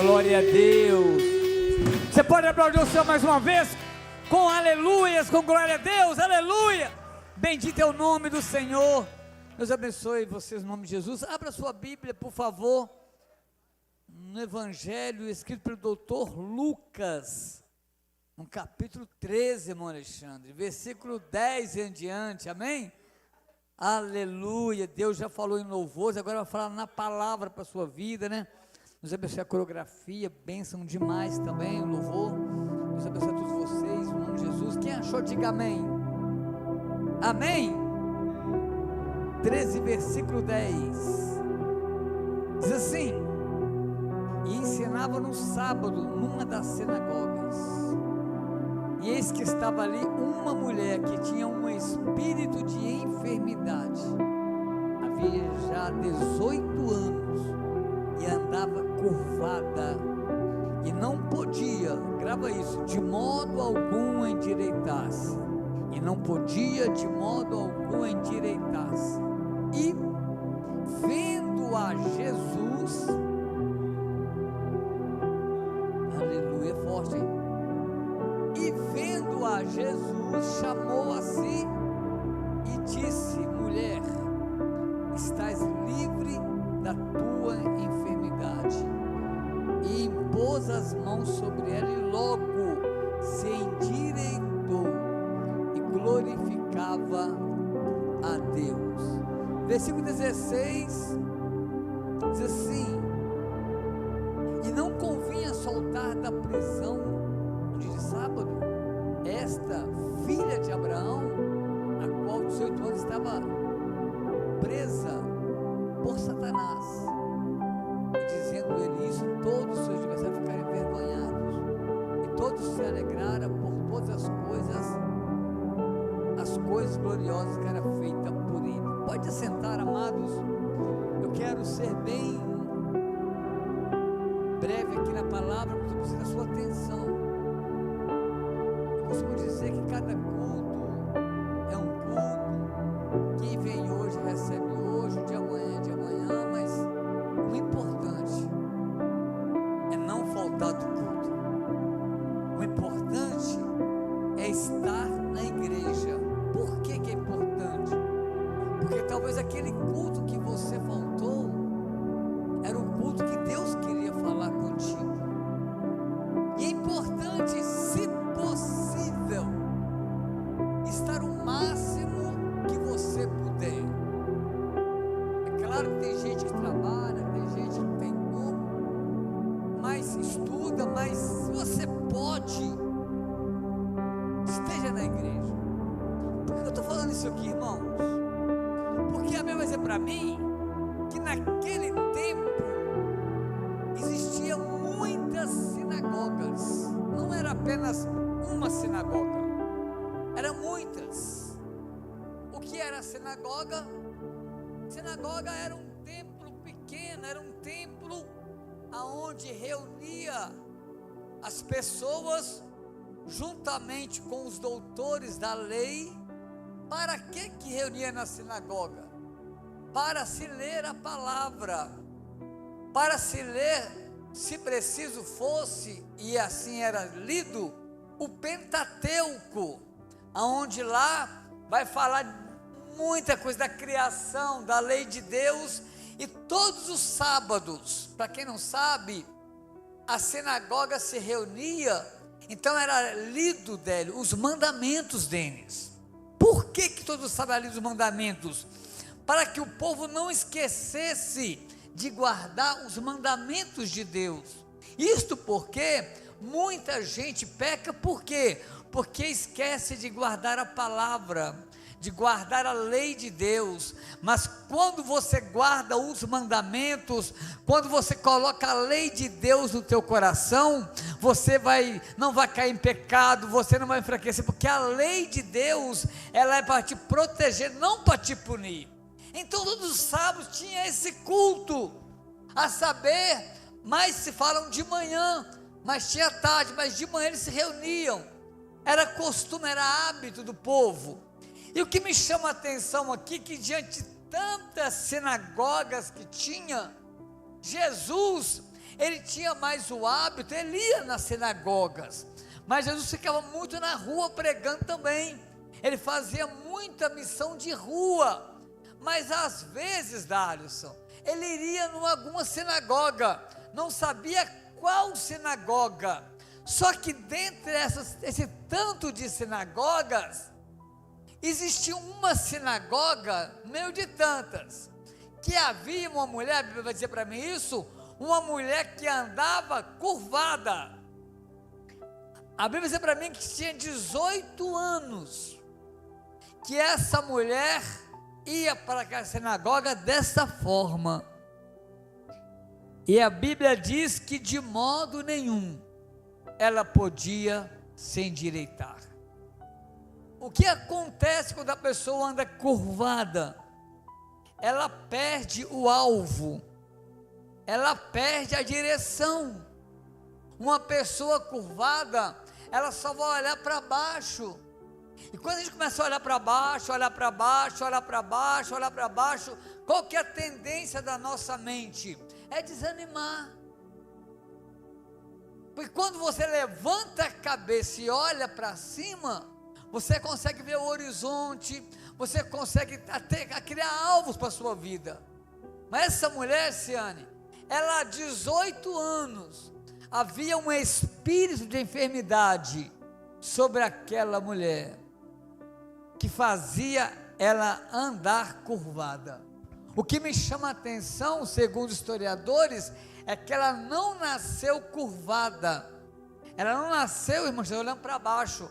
Glória a Deus. Você pode aplaudir o Senhor mais uma vez? Com aleluias, com glória a Deus, aleluia. Bendito é o nome do Senhor. Deus abençoe vocês no nome de Jesus. Abra sua Bíblia, por favor, no Evangelho escrito pelo doutor Lucas, no capítulo 13, irmão Alexandre, versículo 10 em diante, amém? Aleluia. Deus já falou em louvores, agora vai falar na palavra para a sua vida, né? Deus abençoe a coreografia, bênção demais também, o louvor. Deus abençoe a todos vocês, no nome de Jesus. Quem achou, diga amém. Amém? 13, versículo 10. Diz assim: e ensinava no sábado, numa das sinagogas. E eis que estava ali uma mulher que tinha um espírito de enfermidade. Havia já 18 anos e andava curvada e não podia, grava isso, de modo algum endireitar-se. E não podia de modo algum endireitar-se. E vendo a Jesus, aleluia, forte, hein? E vendo a Jesus, chamou a si e disse: mulher, estás livre da tua enfermidade. E impôs as mãos sobre ela e logo se endireitou e glorificava a Deus. Versículo 16 diz assim: e não convinha soltar da prisão no dia de sábado esta filha de Abraão, a qual 18 anos estava presa por Satanás. E dizendo ele isso, todos os seus adversários ficaram envergonhados, e todos se alegraram por todas as coisas gloriosas que era feita por ele. Pode sentar, amados. Eu quero ser bem breve aqui na palavra, porque eu preciso da sua atenção. Eu costumo dizer que cada culto é um culto. Quem vem hoje recebe hoje, o de amanhã é de amanhã, mas o importante é não faltar do culto. O importante é estar na igreja. Por que que é importante? Porque talvez aquele culto que você faltou era o culto que Deus queria falar contigo. E é importante, se possível, estar o máximo que você puder. É claro que tem gente que trabalha, tem gente que não tem como, mas estuda, mas se você pode, esteja na igreja. Por que eu estou falando isso aqui, irmãos? Porque a Bíblia vai dizer para mim que naquele tempo existia muitas sinagogas. Não era apenas uma sinagoga, eram muitas. O que era a sinagoga? Sinagoga era um templo pequeno, era um templo aonde reunia as pessoas juntamente com os doutores da lei. Para que reunia na sinagoga? Para se ler a palavra, para se ler, se preciso fosse, e assim era lido, o Pentateuco, aonde lá vai falar muita coisa da criação, da lei de Deus. E todos os sábados, para quem não sabe, a sinagoga se reunia, então era lido dele os mandamentos deles. Por que todos os sábados eram lidos os mandamentos? Para que o povo não esquecesse de guardar os mandamentos de Deus. Isto porque muita gente peca, por quê? Porque esquece de guardar a palavra, de guardar a lei de Deus. Mas quando você guarda os mandamentos, quando você coloca a lei de Deus no teu coração, você não vai cair em pecado, você não vai enfraquecer, porque a lei de Deus, ela é para te proteger, não para te punir. Então todos os sábados tinha esse culto, a saber, mais se falam de manhã, mas tinha tarde, mas de manhã eles se reuniam, era costume, era hábito do povo. E o que me chama a atenção aqui, que diante de tantas sinagogas que tinha, Jesus, ele tinha mais o hábito, ele ia nas sinagogas, mas Jesus ficava muito na rua pregando também. Ele fazia muita missão de rua, mas às vezes, Dalisson, ele iria em alguma sinagoga, não sabia qual sinagoga, só que dentre esse tanto de sinagogas, existia uma sinagoga, no meio de tantas, que havia uma mulher, a Bíblia vai dizer para mim isso, uma mulher que andava curvada. A Bíblia vai dizer para mim que tinha 18 anos, que essa mulher ia para a sinagoga dessa forma, e a Bíblia diz que de modo nenhum ela podia se endireitar. O que acontece quando a pessoa anda curvada? Ela perde o alvo, ela perde a direção. Uma pessoa curvada, ela só vai olhar para baixo, e quando a gente começa a olhar para baixo, olhar para baixo, olhar para baixo, olhar para baixo, qual que é a tendência da nossa mente? É desanimar. Porque quando você levanta a cabeça e olha para cima, você consegue ver o horizonte, você consegue até criar alvos para a sua vida. Mas essa mulher, Ciane, ela há 18 anos, havia um espírito de enfermidade sobre aquela mulher, que fazia ela andar curvada. O que me chama a atenção, segundo historiadores, é que ela não nasceu curvada, ela não nasceu, irmãos, olhando para baixo.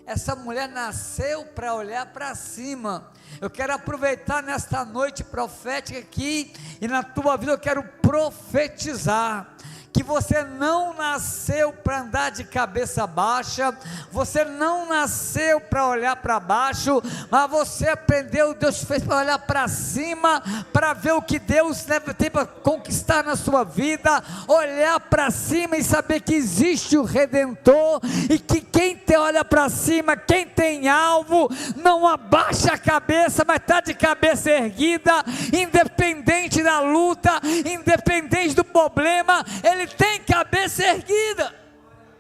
Essa mulher nasceu para olhar para cima. Eu quero aproveitar nesta noite profética aqui, e na tua vida eu quero profetizar, que você não nasceu para andar de cabeça baixa, você não nasceu para olhar para baixo, mas você aprendeu, Deus fez para olhar para cima, para ver o que Deus tem para conquistar na sua vida, olhar para cima e saber que existe o Redentor, e que quem olha para cima, quem tem alvo, não abaixa a cabeça, mas está de cabeça erguida, independente da luta, independente do problema, ele tem cabeça erguida.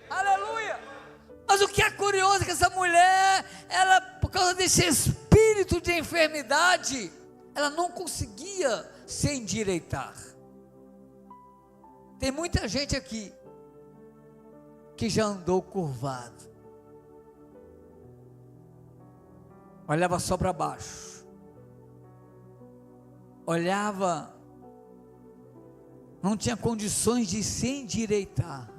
Aleluia. Mas o que é curioso é que essa mulher, ela, por causa desse espírito de enfermidade, ela não conseguia se endireitar. Tem muita gente aqui que já andou curvado, olhava só para baixo, olhava, não tinha condições de se endireitar.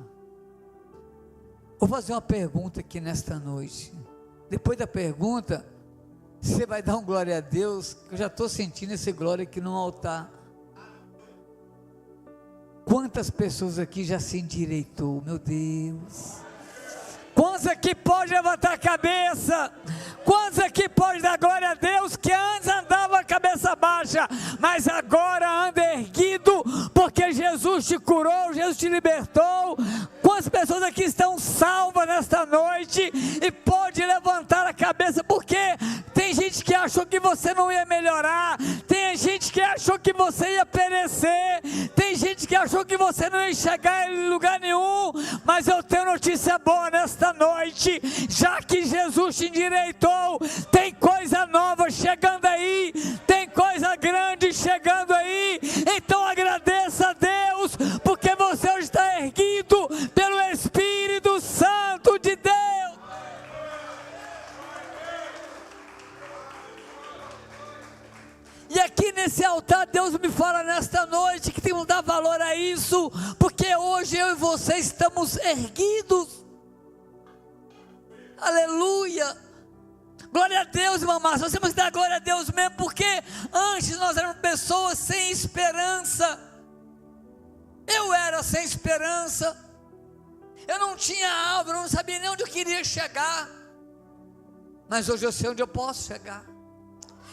Vou fazer uma pergunta aqui nesta noite. Depois da pergunta, você vai dar um glória a Deus, que eu já estou sentindo esse glória aqui no altar. Quantas pessoas aqui já se endireitou, meu Deus? Quantos aqui pode levantar a cabeça? Quantos aqui pode dar glória a Deus, que antes andava a cabeça baixa, mas agora anda erguido, porque Jesus te curou, Jesus te libertou? Quantas pessoas aqui estão salvas nesta noite e pode levantar a cabeça? Porque tem gente que achou que você não ia melhorar, tem gente que achou que você ia perecer, tem gente que achou que você não ia chegar em lugar nenhum, mas eu tenho notícia boa nesta noite, já que Jesus te endireitou, tem coisa nova chegando aí, tem coisa grande chegando aí. Então agradeça a Deus, porque você hoje está erguido pelo Espírito Santo de Deus. E aqui nesse altar, Deus me fala nesta noite que tem que dar valor a isso, porque hoje eu e você estamos erguidos. Aleluia. Glória a Deus, irmã Márcia. Nós temos que dar glória a Deus mesmo, porque antes nós éramos pessoas sem esperança. Eu era sem esperança, eu não tinha alvo, eu não sabia nem onde eu queria chegar, mas hoje eu sei onde eu posso chegar.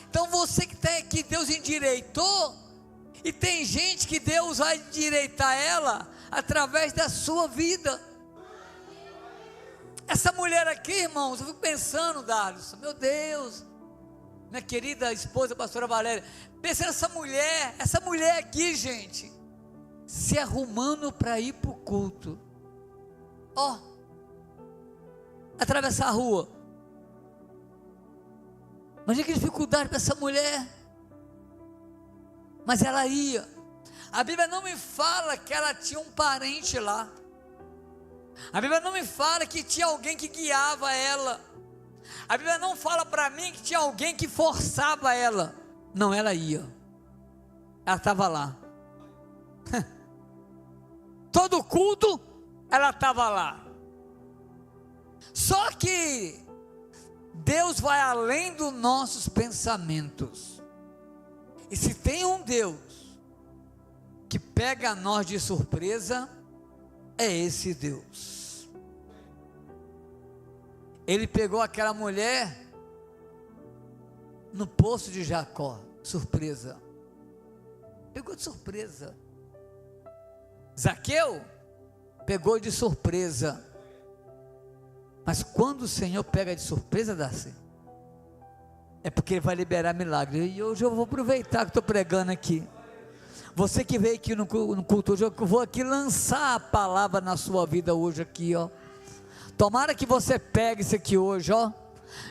Então você que está aqui, Deus endireitou, e tem gente que Deus vai endireitar ela através da sua vida. Essa mulher aqui, irmãos, eu fico pensando, Dalisson, meu Deus, minha querida esposa, a pastora Valéria, pensa nessa mulher aqui, gente, se arrumando para ir para o culto. Atravessar a rua. Imagina que dificuldade para essa mulher. Mas ela ia. A Bíblia não me fala que ela tinha um parente lá. A Bíblia não me fala que tinha alguém que guiava ela. A Bíblia não fala para mim que tinha alguém que forçava ela. Não, ela ia. Ela estava lá. Todo culto, ela estava lá. Só que Deus vai além dos nossos pensamentos. E se tem um Deus que pega nós de surpresa, é esse Deus. Ele pegou aquela mulher no poço de Jacó, surpresa. Pegou de surpresa. Zaqueu pegou de surpresa. Mas quando o Senhor pega de surpresa, Darcy, é porque Ele vai liberar milagre. E hoje eu vou aproveitar que estou pregando aqui. Você que veio aqui no culto hoje, eu vou aqui lançar a palavra na sua vida hoje aqui, ó. Tomara que você pegue isso aqui hoje, ó.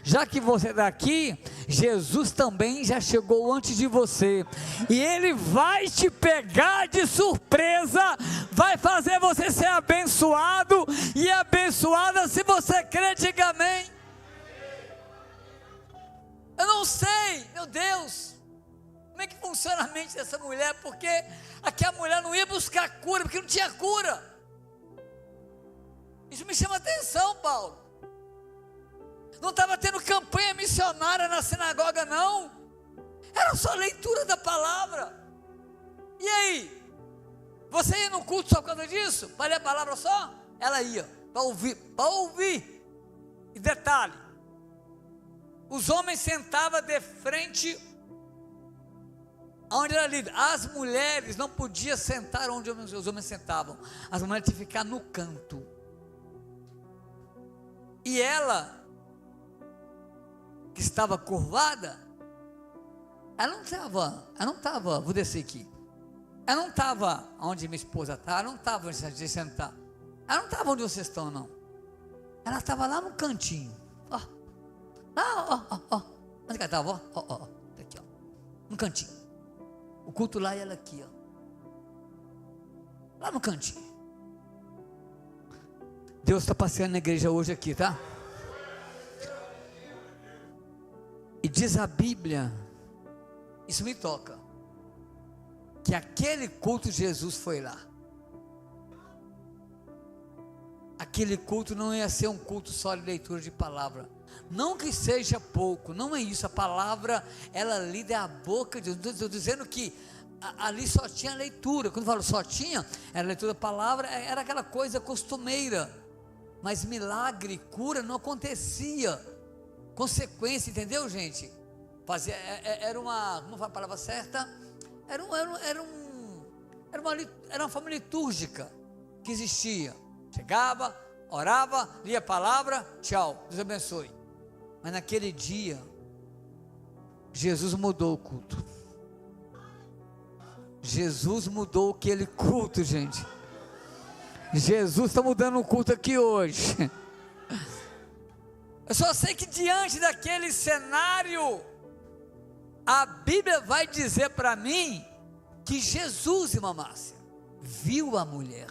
Já que você está aqui, Jesus também já chegou antes de você, e Ele vai te pegar de surpresa, vai fazer você ser abençoado e abençoada. Se você crê, diga amém. Eu não sei, meu Deus, como é que funciona a mente dessa mulher, porque aqui a mulher não ia buscar cura, porque não tinha cura. Isso me chama atenção, Paulo. Não estava tendo campanha missionária na sinagoga, não. Era só leitura da palavra. E aí? Você ia no culto só por causa disso? Para ler a palavra só? Ela ia, para ouvir. E detalhe, os homens sentavam de frente aonde era líder. As mulheres não podiam sentar onde os homens sentavam. As mulheres tinham que ficar no canto. E ela, que estava curvada, ela não estava, vou descer aqui, ela não estava onde minha esposa está, ela não estava onde sentar, ela não estava onde vocês estão, não, ela estava lá no cantinho, onde que ela estava, aqui, no cantinho, o culto lá e ela aqui, lá no cantinho. Deus está passeando na igreja hoje aqui, tá? E diz a Bíblia, isso me toca, que aquele culto Jesus foi lá. Aquele culto não ia ser um culto só de leitura de palavra. Não que seja pouco, não é isso. A palavra, ela lida é a boca de Deus. Estou dizendo que ali só tinha leitura. Quando eu falo só tinha, era leitura da palavra, era aquela coisa costumeira. Mas milagre, cura não acontecia. Consequência, entendeu, gente? Era uma, como fala a palavra certa? Era uma forma litúrgica que existia. Chegava, orava, lia a palavra, tchau, Deus abençoe. Mas naquele dia, Jesus mudou o culto. Jesus mudou aquele culto, gente. Jesus está mudando o culto aqui hoje. Eu só sei que diante daquele cenário, a Bíblia vai dizer para mim que Jesus, irmã Márcia, viu a mulher.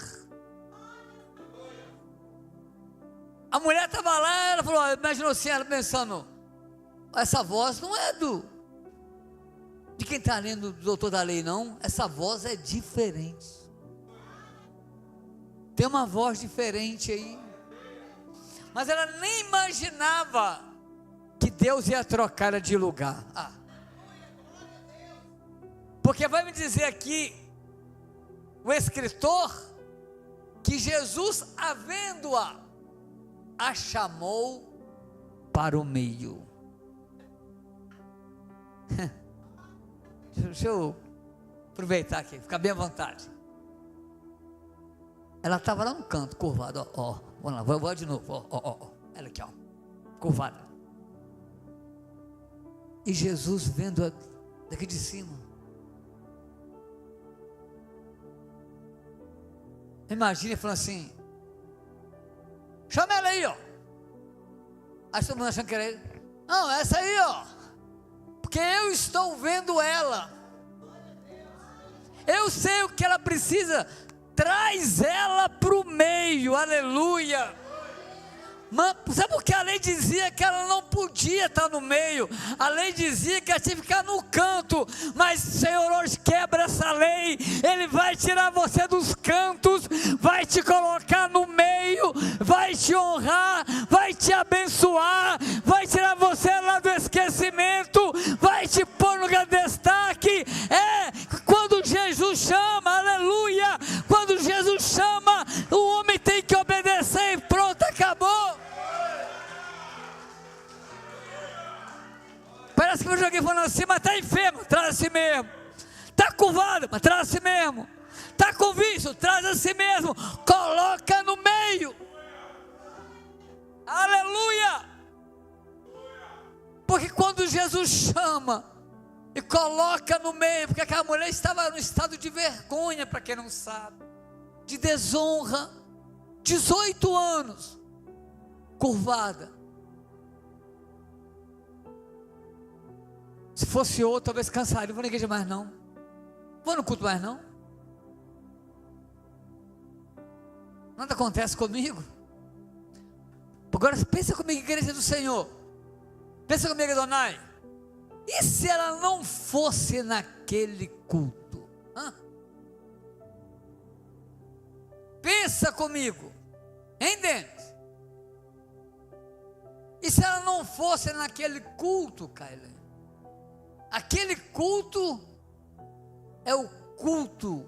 A mulher estava lá, ela falou, imaginou assim, ela pensando, essa voz não é de quem está lendo do doutor da lei, não. Essa voz é diferente. Tem uma voz diferente aí. Mas ela nem imaginava que Deus ia trocar ela de lugar. Porque vai me dizer aqui o escritor que Jesus, havendo-a, a chamou para o meio. Deixa eu aproveitar aqui, ficar bem à vontade. Ela estava lá no canto, curvada, vamos lá, vou de novo, ela aqui, curvada. E Jesus vendo daqui de cima, Imagina ele falando assim: chama ela aí, ó. Aí todo mundo achando que era ele. Não, essa aí, ó. Porque eu estou vendo ela. Eu sei o que ela precisa. Traz ela para o meio. Aleluia. Sabe por que a lei dizia que ela não podia estar no meio? A lei dizia que ela tinha que ficar no canto. Mas o Senhor hoje quebra essa lei. Ele vai tirar você dos cantos, vai te colocar no meio, vai te honrar, vai te abençoar, vai tirar você lá do esquecimento, vai te pôr no destaque. Quando Jesus chama, aleluia, quando Jesus chama, o homem tem que obedecer e pronto, acabou. Parece que eu joguei falando assim, mas está enfermo, traz a si mesmo. Está curvado, mas traz a si mesmo. Está com vício, traz a si mesmo. Coloca no meio. Aleluia. Porque quando Jesus chama e coloca no meio, porque aquela mulher estava no estado de vergonha, para quem não sabe, de desonra, 18 anos, curvada. Se fosse outro, talvez cansaria. Não vou na igreja mais não. Vou no culto mais não. Nada acontece comigo. Agora pensa comigo, igreja do Senhor. Pensa comigo, Adonai. E se ela não fosse naquele culto? Pensa comigo. Hein, Denis? E se ela não fosse naquele culto, Kaila? Aquele culto é o culto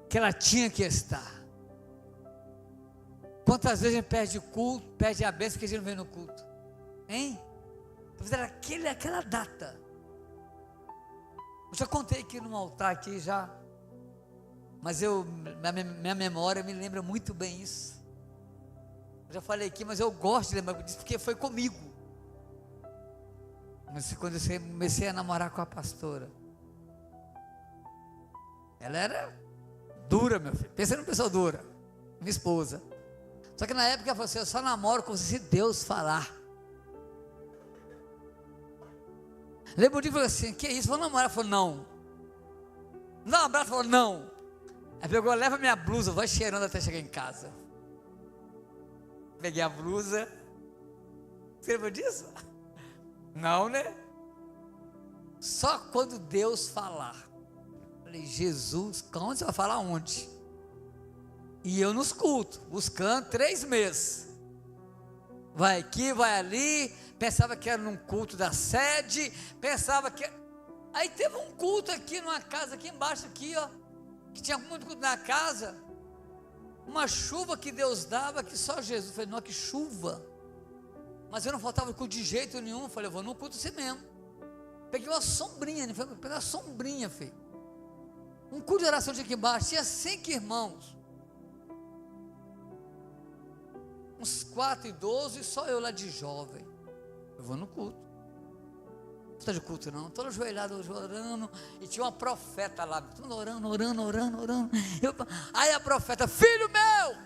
que ela tinha que estar. Quantas vezes a gente perde o culto, perde a bênção porque a gente não vem no culto? Hein? Talvez era aquela data. Eu já contei aqui no altar aqui já, mas minha memória me lembra muito bem isso. Eu já falei aqui, mas eu gosto de lembrar disso porque foi comigo. Mas quando eu comecei a namorar com a pastora, ela era dura, meu filho. Pensa numa pessoa dura, minha esposa. Só que na época ela falou assim: eu só namoro com você se Deus falar. Lembra um dia e falou assim: que isso, vamos namorar? Ela falou: não. Dá um abraço, falou: não. Aí pegou: leva minha blusa, vai cheirando até chegar em casa. Peguei a blusa. Você lembra disso? Não, né? Só quando Deus falar. Falei: Jesus, onde você vai falar onde? E eu nos cultos, buscando 3 meses. Vai aqui, vai ali. Pensava que era num culto da sede. Pensava que... Aí teve um culto aqui numa casa, aqui embaixo, aqui, ó. Que tinha muito culto na casa. Uma chuva que Deus dava, que só Jesus. Eu falei: não, que chuva. Mas eu não faltava no culto de jeito nenhum. Falei: eu vou no culto assim mesmo. Peguei uma sombrinha, né? Peguei uma sombrinha, filho. Um culto de oração de aqui embaixo, tinha 5 irmãos. Uns 4 idosos e só eu lá de jovem. Eu vou no culto. Não está de culto não, estou ajoelhado, orando. E tinha uma profeta lá, orando. Aí a profeta: filho meu,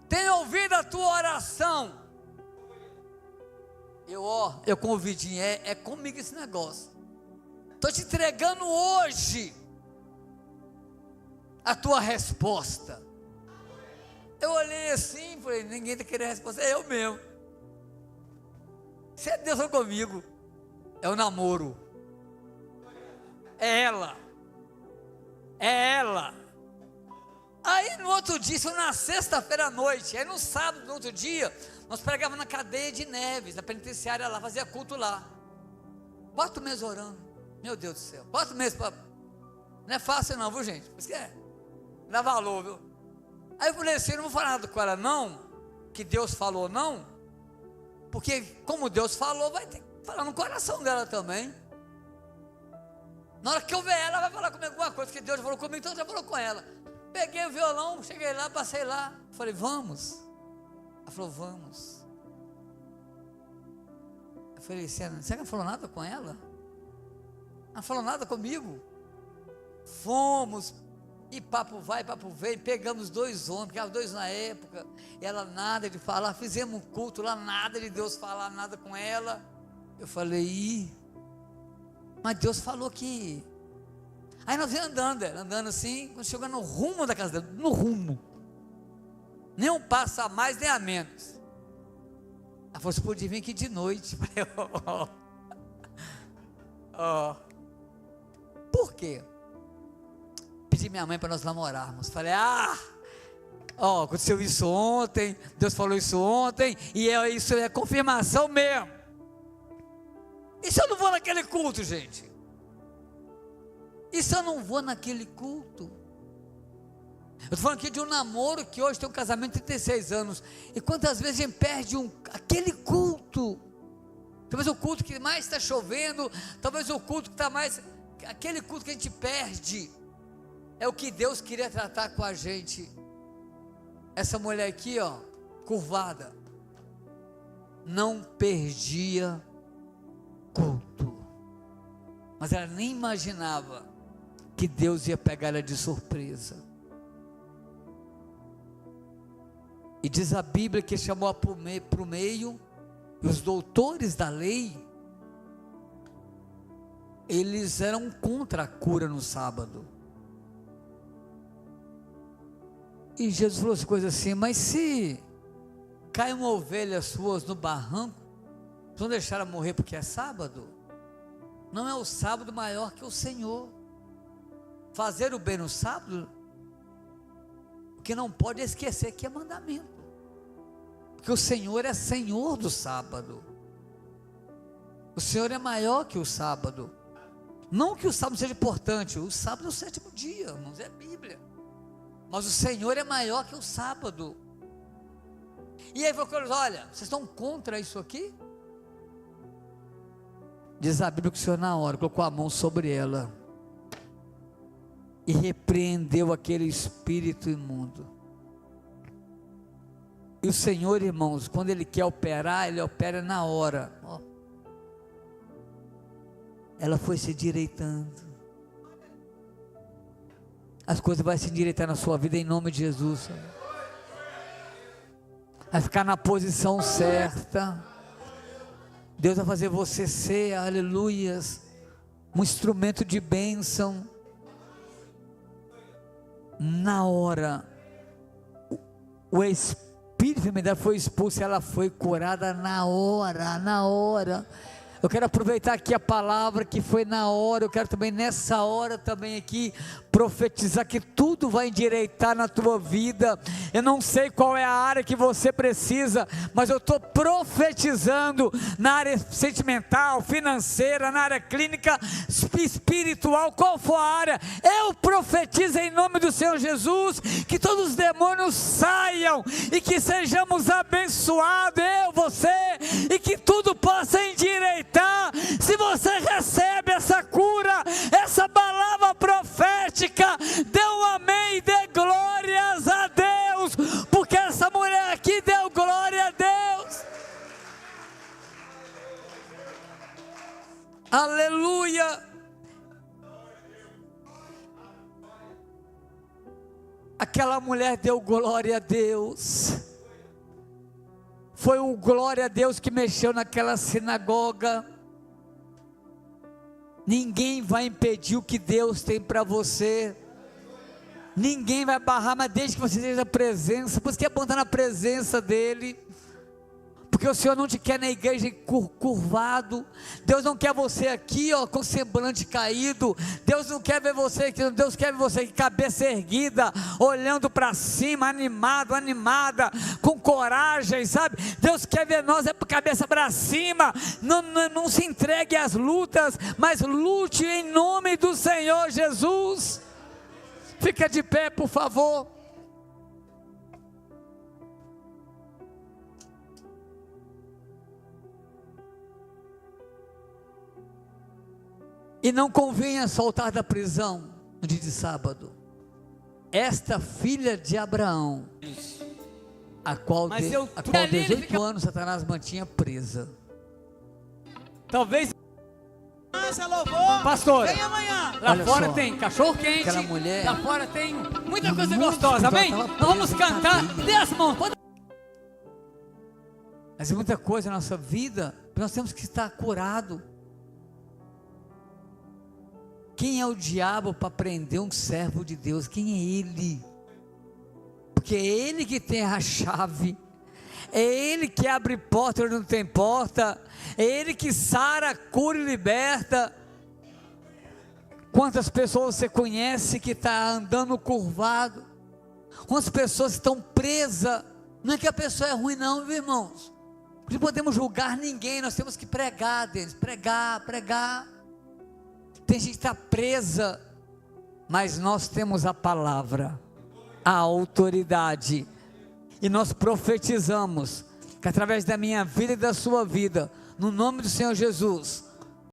tenho ouvido a tua oração. Eu com o ouvidinho, é comigo esse negócio. Estou te entregando hoje a tua resposta. Eu olhei assim, falei: ninguém está querendo a resposta, é eu mesmo. Se é Deus ou comigo, é o namoro. É ela. Aí no outro dia, isso foi na sexta-feira à noite. Aí no sábado, no outro dia, nós pregávamos na cadeia de Neves, na penitenciária lá, fazia culto lá. 4 meses orando. Meu Deus do céu. 4 meses para... Não é fácil não, viu, gente? Por isso que dá valor, viu? Aí eu falei assim: não vou falar nada com ela não, que Deus falou não, porque como Deus falou, vai ter que falar no coração dela também. Na hora que eu ver ela, vai falar comigo alguma coisa, que Deus falou comigo, então já falou com ela. Peguei o violão, cheguei lá, passei lá, falei: vamos. Ela falou: vamos. Eu falei: será que não falou nada com ela? Não falou nada comigo? fomos, e papo vai, papo vem, pegamos 2 homens, porque eram 2 na época, ela nada de falar, fizemos um culto lá, nada de Deus falar, nada com ela. Eu falei, mas Deus falou que... Aí nós íamos andando assim, quando chegou no rumo da casa dela, no rumo, nem um passo a mais, nem a menos. Ela falou, você podia vir aqui de noite. Eu falei, por quê? Pedi minha mãe para nós namorarmos. Falei, aconteceu isso ontem, Deus falou isso ontem, e isso é confirmação mesmo. E se eu não vou naquele culto, gente? E se eu não vou naquele culto? Eu estou falando aqui de um namoro que hoje tem um casamento de 36 anos. E quantas vezes a gente perde aquele culto? Talvez o culto que mais está chovendo, talvez o culto que está mais... Aquele culto que a gente perde, é o que Deus queria tratar com a gente. Essa mulher aqui, curvada, não perdia culto. Mas ela nem imaginava que Deus ia pegar ela de surpresa. E diz a Bíblia que chamou para o meio, e os doutores da lei, eles eram contra a cura no sábado. E Jesus falou as coisas assim, mas se cai uma ovelha suas no barranco, vocês vão deixar ela morrer porque é sábado? Não é o sábado maior que o Senhor. Fazer o bem no sábado, o que não pode esquecer que é mandamento, porque o Senhor é Senhor do sábado. O Senhor é maior que o sábado. Não que o sábado seja importante, o sábado é o 7º dia, irmãos, é a Bíblia. Mas o Senhor é maior que o sábado. E aí falou, olha, vocês estão contra isso aqui? Diz a Bíblia que o Senhor na hora colocou a mão sobre ela e repreendeu aquele espírito imundo. E o Senhor, irmãos, quando Ele quer operar, Ele opera na hora. Ela foi se endireitando. As coisas vão se endireitar na sua vida em nome de Jesus. Vai ficar na posição certa. Deus vai fazer você ser, aleluias, um instrumento de bênção. Na hora, o espírito de enfermidade foi expulso, ela foi curada na hora. Eu quero aproveitar aqui a palavra que foi na hora, eu quero também nessa hora também aqui profetizar que tudo vai endireitar na tua vida. Eu não sei qual é a área que você precisa, mas eu estou profetizando na área sentimental, financeira, na área clínica, espiritual, qual for a área, eu profetizo em nome do Senhor Jesus, que todos os demônios saiam, e que sejamos abençoados, você, e que tudo possa endireitar. Se você recebe essa cura, essa palavra profética, dê um amém e dê glórias a Deus, porque essa mulher aqui deu glória a Deus. Aleluia. Aquela mulher deu glória a Deus. Foi o glória a Deus que mexeu naquela sinagoga. Ninguém vai impedir o que Deus tem para você. Ninguém vai barrar, mas desde que você esteja na presença. Por isso que é bom estar na presença dEle. Porque o Senhor não te quer na igreja curvado. Deus não quer você aqui, com semblante caído. Deus não quer ver você aqui. Deus quer ver você com cabeça erguida, olhando para cima, animado, animada, com coragem, sabe? Deus quer ver nós cabeça para cima. Não se entregue às lutas, mas lute em nome do Senhor Jesus. Fica de pé, por favor. E não convinha soltar da prisão no dia de sábado esta filha de Abraão, a qual 18 anos Satanás mantinha presa. Talvez louvor. Pastor, Vem amanhã. lá Olha fora só. tem cachorro quente. Aquela mulher- Lá fora tem muita coisa Muito gostosa, amém? espiritual, Nós tava vamos presa em cantar. cadeia. Dê as mãos. Mas é muita coisa na nossa vida. Nós temos que estar curado. Quem é o diabo para prender um servo de Deus? Quem é ele? Porque é ele que tem a chave. É ele que abre porta onde não tem porta. É ele que sara, cura e liberta. Quantas pessoas você conhece que está andando curvado? Quantas pessoas estão presas? Não é que a pessoa é ruim não, viu, irmãos? Não podemos julgar ninguém, nós temos que pregar deles, pregar. Tem gente que está presa, mas nós temos a palavra, a autoridade, e nós profetizamos, que através da minha vida e da sua vida, no nome do Senhor Jesus,